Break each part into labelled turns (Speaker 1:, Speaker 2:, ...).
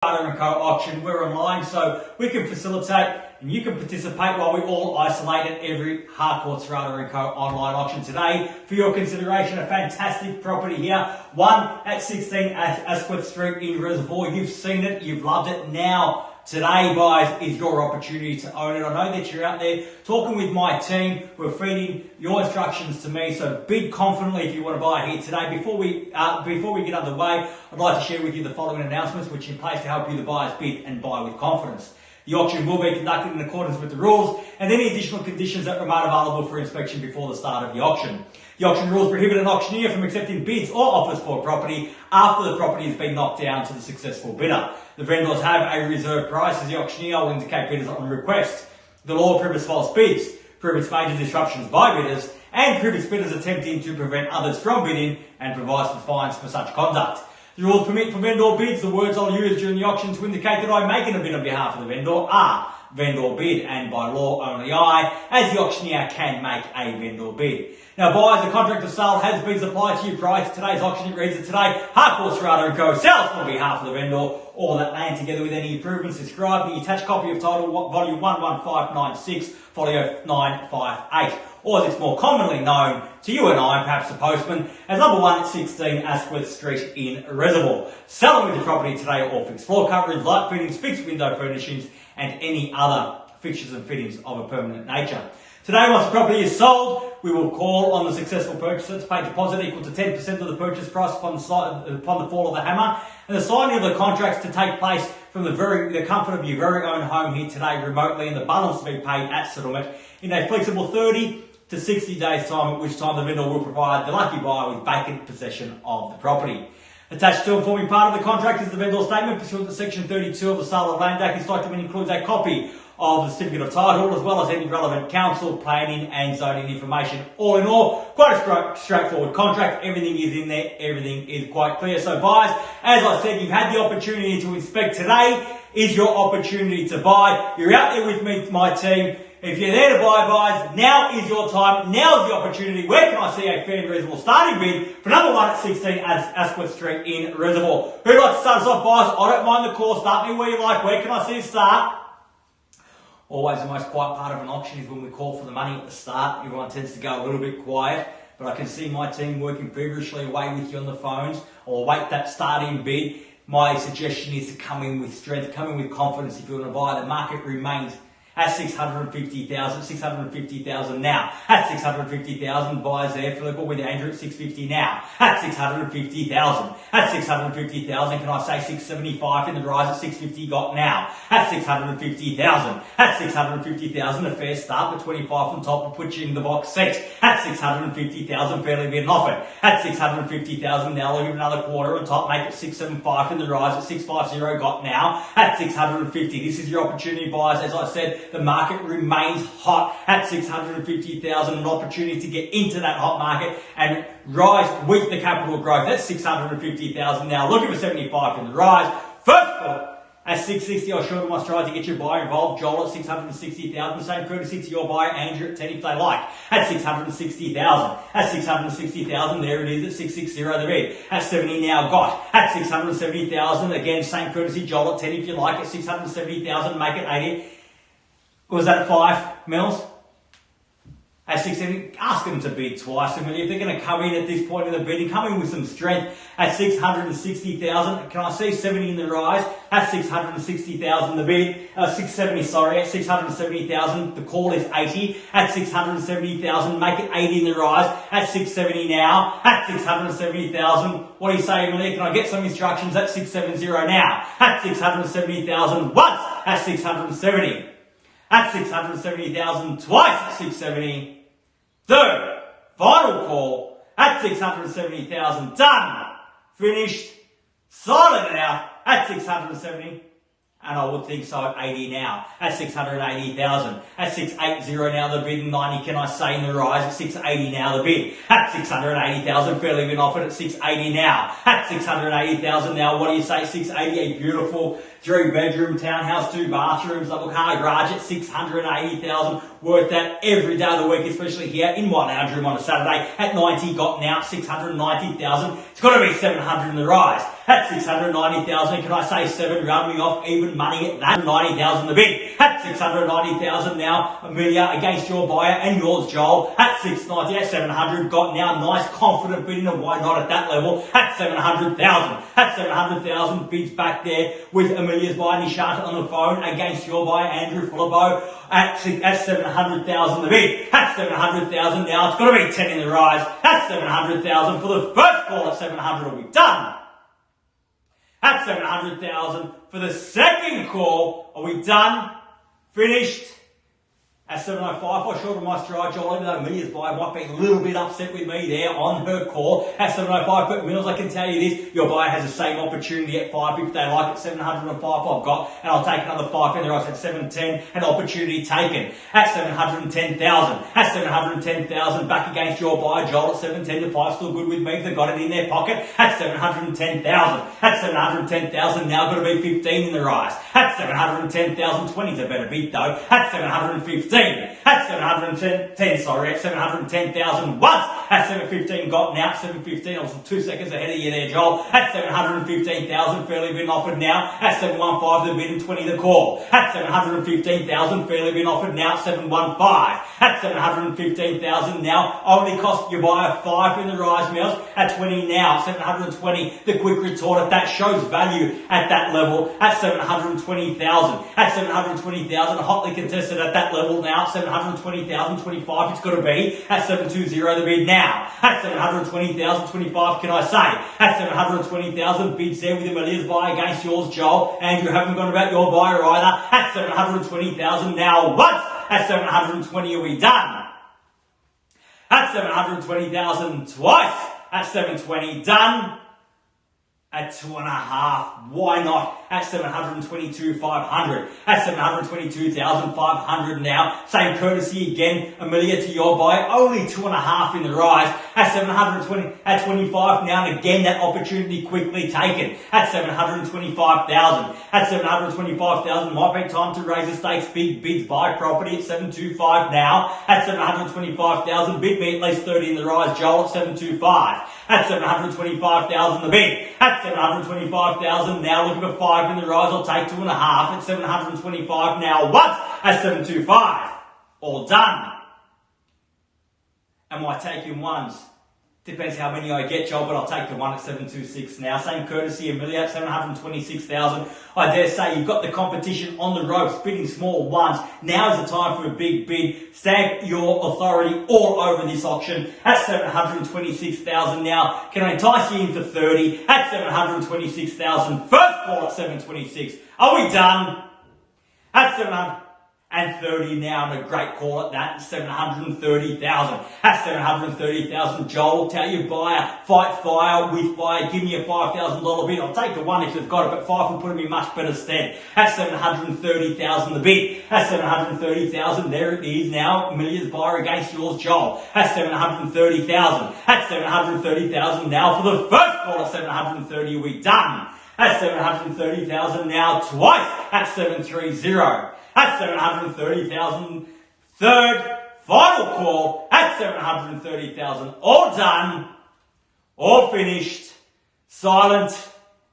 Speaker 1: Rata & Co auction. We're online, so we can facilitate and you can participate while we all isolate at every Harcourts Rata & Co online auction. Today, for your consideration, a fantastic property here. One at 16 Asquith Street in Reservoir. You've seen it, you've loved it. Now, today, guys, is your opportunity to own it. I know that you're out there talking with my team. We're feeding your instructions to me, so bid confidently if you want to buy here today. Before we get underway, I'd like to share with you the following announcements, which are in place to help you, the buyers, bid and buy with confidence. The auction will be conducted in accordance with the rules and any additional conditions that remain available for inspection before the start of the auction. The auction rules prohibit an auctioneer from accepting bids or offers for a property after the property has been knocked down to the successful bidder. The vendors have a reserve price, as the auctioneer will indicate bidders on request. The law prohibits false bids, prohibits major disruptions by bidders, and prohibits bidders attempting to prevent others from bidding and provides for fines for such conduct. The rules permit for vendor bids. The words I'll use during the auction to indicate that I'm making a bid on behalf of the vendor are vendor bid, and by law only I, as the auctioneer, can make a vendor bid. Now, buyers, the contract of sale has been supplied to you prior to today's auction. It reads that today, Harcourts Rata & Co sells on behalf of the vendor all that land together with any improvements described in the attached copy of title volume 11596, folio 958. Or as it's more commonly known to you and I, perhaps the postman, as number 1 at 16 Asquith Street in Reservoir. Selling with the property today all fixed floor coverings, light fittings, fixed window furnishings, and any other fixtures and fittings of a permanent nature. Today, once the property is sold, we will call on the successful purchaser to pay deposit equal to 10% of the purchase price upon the fall of the hammer, and the signing of the contracts to take place from the comfort of your very own home here today remotely, and the balance to be paid at settlement in a flexible 30 to 60 days time, at which time the vendor will provide the lucky buyer with vacant possession of the property. Attached to and forming part of the contract is the vendor statement pursuant to section 32 of the Sale of Land Act. This document includes a copy of the certificate of title, as well as any relevant council, planning and zoning information. All in all, quite a straightforward contract. Everything is in there. Everything is quite clear. So buyers, as I said, you've had the opportunity to inspect. Today is your opportunity to buy. You're out there with me, my team. If you're there to buy, buyers, now is your time. Now is the opportunity. Where can I see a fair and reasonable starting bid for number 1 at 16 Asquith Street in Reservoir? Who'd like to start us off, buyers? I don't mind the call. Start me where you like. Where can I see a start? Always the most quiet part of an auction is when we call for the money at the start. Everyone tends to go a little bit quiet, but I can see my team working feverishly away with you on the phones. I'll await that starting bid. My suggestion is to come in with strength, come in with confidence if you want to buy. The market remains at 650,000 now. At 650,000, buyers there, Philip, with Andrew at 650 now. At 650,000. At 650,000, can I say 675 in the rise at 650 got now. At 650,000. At 650,000, a fair start, but 25 from top will put you in the box seat. At 650,000, fairly been offered. At 650,000, now I'll give another quarter on top, make it 675 in the rise at 650 got now. At 650, this is your opportunity, buyers. As I said, the market remains hot at 650,000, an opportunity to get into that hot market and rise with the capital growth. That's 650,000 now. Looking for 75 in the rise. First of all, at 660, I sure must try to get your buyer involved. Joel at 660,000. Same courtesy to your buyer, Andrew at 10 if they like. At 660,000. At 660,000, there it is at 660 the bid. At 70 now got. At 670,000, again, same courtesy, Joel at 10 if you like. At 670,000, make it 80. Was that 5 mils? At 670, ask them to bid twice. And if they're going to come in at this point in the bidding, come in with some strength. At 660,000, can I see 70 in the rise? At 660,000, the bid. 670, sorry. At 670,000, the call is 80. At 670,000, make it 80 in the rise. At 670 now. At 670,000, what do you say, Emily? Can I get some instructions? At 670 now. At 670,000 once. At 670. At 670,000 twice at 670. Third, final call at 670,000. Done. Finished. Silent now at 670. And I would think so at 80 now. At 680,000. At 680 now the bid. 90 can I say in the rise. At 680 now the bid. At 680,000 fairly been offered at 680 now. At 680,000 now, what do you say? 680, a beautiful 3-bedroom townhouse, 2 bathrooms, double car garage at 680,000. Worth that every day of the week, especially here in my lounge room on a Saturday. At 90 got now 690,000. It's got to be 700 in the rise. at 690,000. Can I say 7? Round me off, even money at that. 90,000 the bid at 690,000 now. Amelia against your buyer and yours, Joel, at 690, at 700. Got now nice confident bidding, and why not at that level at 700,000. At 700,000, bids back there with Amelia's buyer Nishanta on the phone against your buyer Andrew Fullerbo at 700,000 the bid. At 700,000 now, it's got to be 10 in the rise. At 700,000 for the first call at 700, are we done? At 700,000 for the second call, are we done? Finished? At 705, I short of my stride, Joel, even though Amelia's buyer might be a little bit upset with me there on her call. At 705, but Mills, I can tell you this, your buyer has the same opportunity at 5 if they like it. 705 I've got, and I'll take another 5 in there. I said 710, an opportunity taken. At 710,000. At 710,000, back against your buyer, Joel, at 710 to 5, still good with me if they've got it in their pocket. At 710,000. At 710,000, now got to be 15 in the rise. At 710,000, 20's a better bid though. At 715. At 710,000 once. At 715 got now. 715, I was 2 seconds ahead of you there, Joel. At 715,000, fairly been offered now. At 715, the bid and 20 the call. At 715,000, fairly been offered now. 715. At 715,000 now, only cost your buyer 5 in the rise, Mills. At 20 now, 720, the quick retort. That shows value at that level. At 720,000. At 720,000, hotly contested at that level now. 720,000, 25 it's got to be. At 720 the bid now. At 720,000, 25 can I say. At 720,000 bids there with Amelia's buyer against yours, Joel. And you haven't gone about your buyer either. At 720,000 now once. At 720 are we done? At 720,000 twice. At 720 done. At 2.5, why not? At 722,500. At 722,500 now. Same courtesy again, Amelia to your buyer. Only 2.5 in the rise. At 720, at 25 now, and again that opportunity quickly taken. At 725,000. At 725,000, might be time to raise the stakes. Big bids buy property at 725 now. At 725,000, bid me at least 30 in the rise, Joel, at 725. At 725,000 the bid. At 725,000 now, looking for 5 in the rise, I'll take 2.5. At 725 now, once. At 725. All done. Am I taking ones? Depends how many I get, Joel, but I'll take the one at 726 now. Same courtesy, Amelia at 726,000. I dare say you've got the competition on the ropes, bidding small ones. Now is the time for a big bid. Stamp your authority all over this auction at 726,000 now. Can I entice you in for 30 at 726,000? First call at 726. Are we done? At 730 now, and a great call at that, 730,000. At 730,000, Joel, tell your buyer, fight fire with fire, give me a $5,000 bid. I'll take the one if they've got it, but 5 will put him in much better stead. At 730,000 the bid. At 730,000, there it is now, Amelia's buyer against yours, Joel. At 730,000. At 730,000 now, for the first call at 730, are we done? At 730,000 now, twice at 730. At 730,000, third, final call at 730,000. All done, all finished, silent,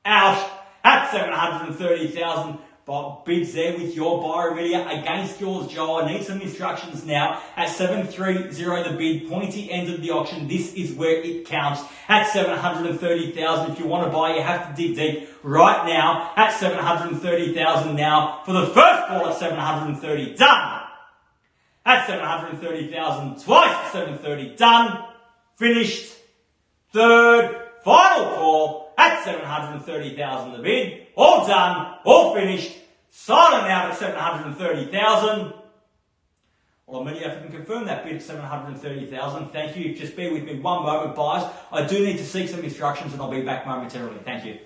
Speaker 1: out at 730,000. But bids there with your buyer, Amelia, against yours, Joel. I need some instructions now. At 730 the bid, pointy end of the auction. This is where it counts. At 730,000, if you want to buy, you have to dig deep right now. At 730,000 now, for the first call at 730, done. At 730,000, twice at 730, done, finished, third, final call at 730,000 the bid. All done, all finished, silent out at 730,000. Well, Amelia, if you can confirm that bid at 730,000, thank you. Just bear with me one moment, buyers. I do need to seek some instructions and I'll be back momentarily. Thank you.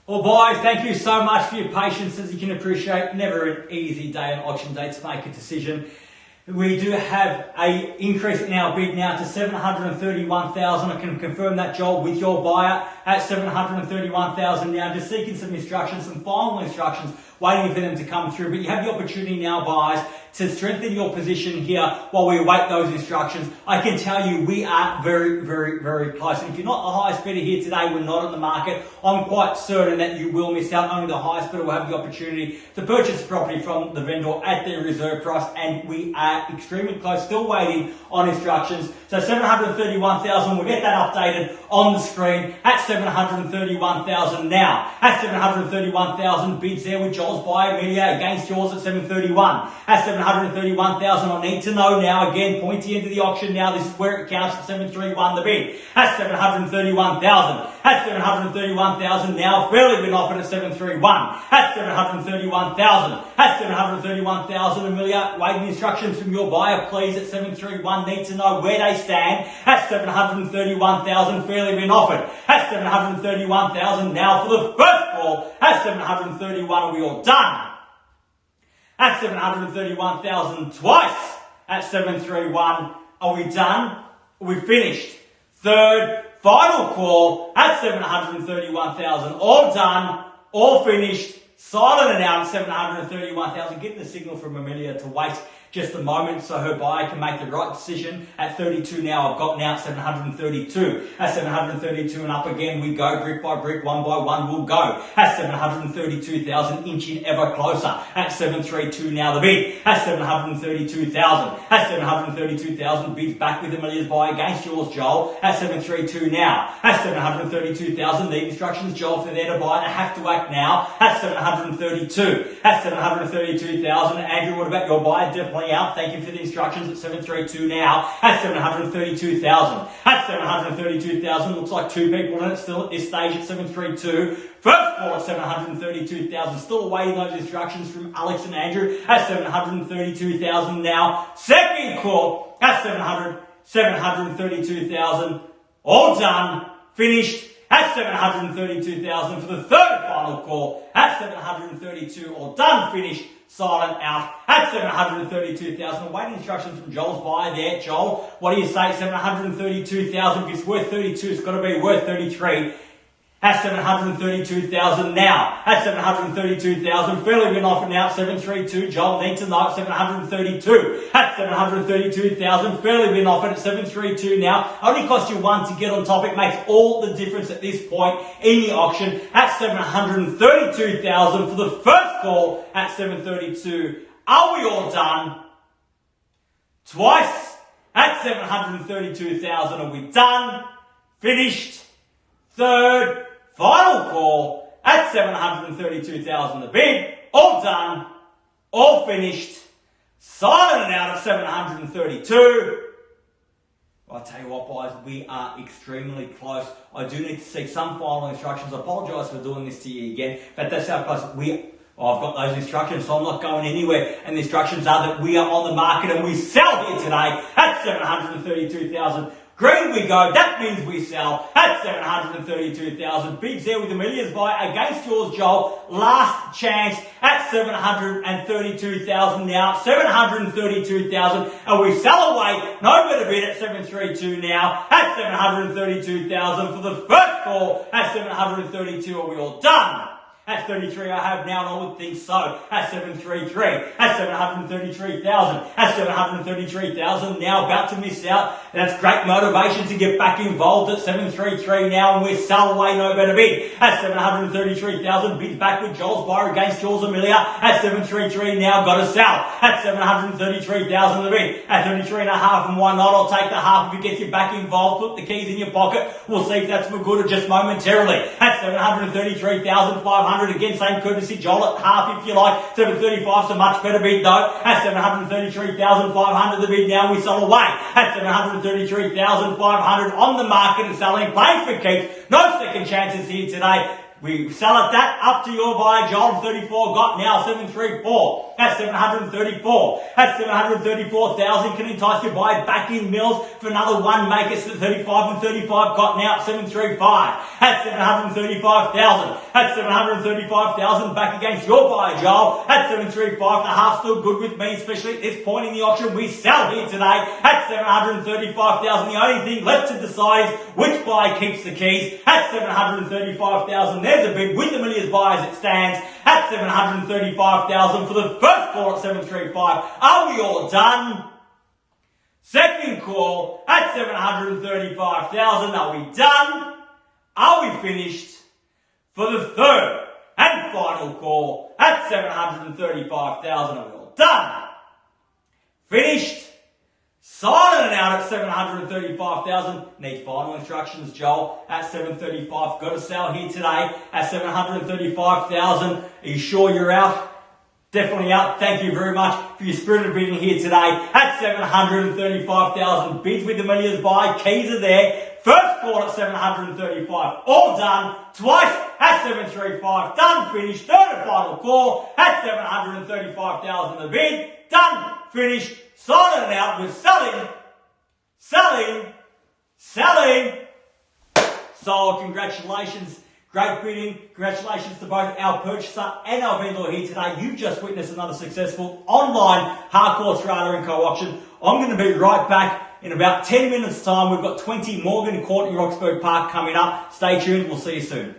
Speaker 1: Well, boys, thank you so much for your patience. As you can appreciate, never an easy day on auction day to make a decision. We do have an increase in our bid now to $731,000. I can confirm that, Joel, with your buyer at $731,000 now. Just seeking some instructions, some final instructions, waiting for them to come through. But you have the opportunity now, buyers, to strengthen your position here while we await those instructions. I can tell you we are very, very, very close. And if you're not the highest bidder here today, we're not on the market, I'm quite certain that you will miss out. Only the highest bidder will have the opportunity to purchase the property from the vendor at their reserve price, and we are extremely close, still waiting on instructions. So $731,000, we'll get that updated on the screen at $731,000 now. At $731,000, bids there with Joel's buyer media against yours at $731,000. At $731,000, I need to know now, again, pointy into the auction now, this is where it counts at $731,000 the bid. At $731,000. At $731,000 now, fairly been offered at $731,000. At $731,000. At $731,000, Amelia, waiting instructions from your buyer, please, at $731,000. Need to know where they stand. At $731,000, fairly been offered. At $731,000 now for the first call. At $731,000, are we all done? At $731,000 twice. At $731,000, are we done? Are we finished? Third, final call at $731,000. All done, all finished, silent and out at $731,000. Getting the signal from Amelia to wait just a moment so her buyer can make the right decision. At 32 now, I've got now at 732. At 732 and up again we go, brick by brick, one by one we'll go. At 732,000, inching ever closer. At 732 now the bid. At 732,000. At 732,000, bids back with Amelia's buyer against yours, Joel. At 732 now. At 732,000, the instructions, Joel, for there to buy, they have to act now. At 732. At 732,000, Andrew, what about your buyer? Definitely out. Thank you for the instructions at 732 now. At 732,000. At 732,000, looks like two people in it still at this stage at 732. First call at 732,000. Still awaiting those instructions from Alex and Andrew at 732,000 now. Second call at 732,000. All done. Finished at 732,000 for the third final call at 732. All done. Finished. Silent out at 732,000. Awaiting instructions from Joel's buyer there. Joel, what do you say? 732,000. If it's worth 32, it's got to be worth 33. At 732,000 now. At 732,000. Fairly been offered now at 732. Joel, need to know at 732. At 732,000. Fairly been offered at 732 now. Only cost you one to get on top. It makes all the difference at this point in the auction. At 732,000 for the first call at 732. Are we all done? Twice at 732,000. Are we done? Finished? Third, final call at 732,000 the bid. All done, all finished, silent and out at 732. I'll tell you what, guys, we are extremely close. I do need to seek some final instructions. I apologise for doing this to you again, but that's how close I've got those instructions, so I'm not going anywhere. And the instructions are that we are on the market and we sell here today at 732,000. Green we go, that means we sell at 732,000. Bids there with Amelia's buy against yours, Joel. Last chance at 732,000 now. 732,000. And we sell away. No better bid at 732 now. At 732,000 for the first call at 732. Are we all done? At 33 I have now, and I would think so. At 733, at 733,000, at 733,000, now about to miss out. That's great motivation to get back involved at 733 now, and we sell away, no better bid. At 733,000, bids back with Joel's buyer against yours, Amelia. At 733 now, got to sell. At 733,000 the bid. At 33 and a half, and why not? I'll take the half if it gets you back involved. Put the keys in your pocket. We'll see if that's for good or just momentarily. At 733,500. Again, same courtesy, Joel at half if you like. 735, so much better bid though. At 733,500 the bid now, we sell away. At 733,500 on the market and selling, playing for keeps. No second chances here today. We sell at that, up to your buyer, Joel, 34, got now 734. That's 734. That's 734,000. Can entice your buyer back in Mills for another one, make it 35 and 35, got now 735. That's 735,000. That's 735,000 back against your buyer, Joel. That's 735 and a half, still good with me, especially at this point in the auction. We sell here today at 735,000. The only thing left to decide is which buyer keeps the keys at 735,000. There's a bid with the millions buy as it stands at 735,000 for the first call at 735. Are we all done? Second call at 735,000. Are we done? Are we finished? For the third and final call at 735,000. Are we all done? Finished? Signing out at 735,000. Need final instructions, Joel, at 735. Got to sell here today at 735,000. Are you sure you're out? Definitely out. Thank you very much for your spirited bidding here today at 735,000. Bids with the millions buy. Keys are there. First call at 735. All done. Twice at 735. Done. Finished. Third and final call at 735,000. The bid. Done. Finished. Signing out with selling. So congratulations. Great bidding. Congratulations to both our purchaser and our vendor here today. You've just witnessed another successful online Harcourts Rata & Co auction. I'm going to be right back in about 10 minutes time. We've got 20 Morgan Court in Roxburgh Park coming up. Stay tuned. We'll see you soon.